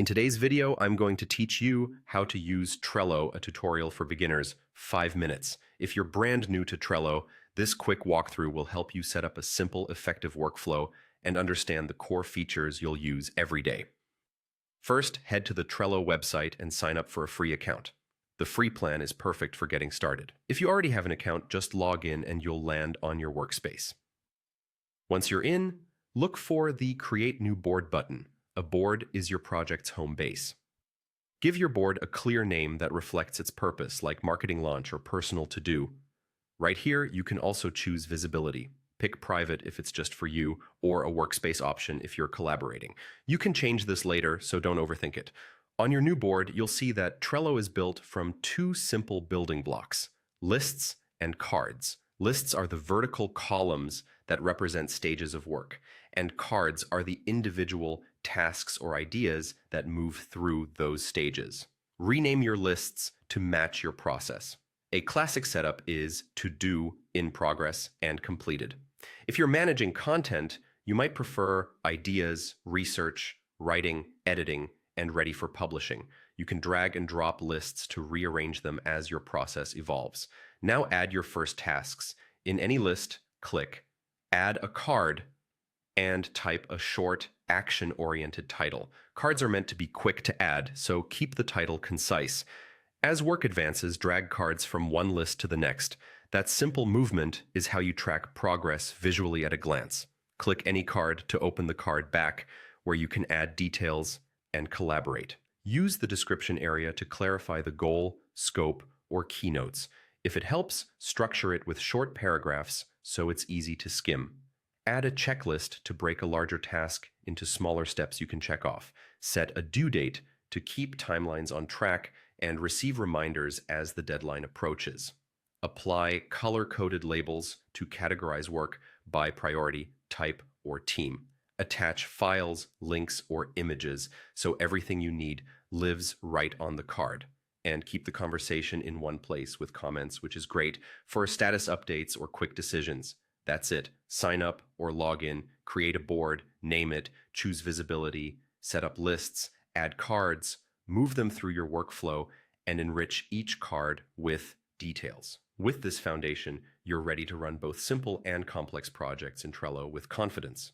In today's video, I'm going to teach you how to use Trello, a tutorial for beginners, 5 minutes. If you're brand new to Trello, this quick walkthrough will help you set up a simple, effective workflow and understand the core features you'll use every day. First, head to the Trello website and sign up for a free account. The free plan is perfect for getting started. If you already have an account, just log in and you'll land on your workspace. Once you're in, look for the Create New Board button. A board is your project's home base. Give your board a clear name that reflects its purpose, like marketing launch or personal to-do. Right here, you can also choose visibility. Pick private if it's just for you, or a workspace option if you're collaborating. You can change this later, so don't overthink it. On your new board, you'll see that Trello is built from two simple building blocks: lists and cards. Lists are the vertical columns that represent stages of work, and cards are the individual tasks or ideas that move through those stages. Rename your lists to match your process. A classic setup is to do, in progress, and completed. If you're managing content, you might prefer ideas, research, writing, editing, and ready for publishing. You can drag and drop lists to rearrange them as your process evolves. Now add your first tasks. In any list, click Add a Card and type a short, action-oriented title. Cards are meant to be quick to add, so keep the title concise. As work advances, drag cards from one list to the next. That simple movement is how you track progress visually at a glance. Click any card to open the card back, where you can add details and collaborate. Use the description area to clarify the goal, scope, or keynotes. If it helps, structure it with short paragraphs so it's easy to skim. Add a checklist to break a larger task into smaller steps you can check off. Set a due date to keep timelines on track and receive reminders as the deadline approaches. Apply color-coded labels to categorize work by priority, type, or team. Attach files, links, or images so everything you need lives right on the card. And keep the conversation in one place with comments, which is great for status updates or quick decisions. That's it. Sign up or log in, create a board, name it, choose visibility, set up lists, add cards, move them through your workflow, and enrich each card with details. With this foundation, you're ready to run both simple and complex projects in Trello with confidence.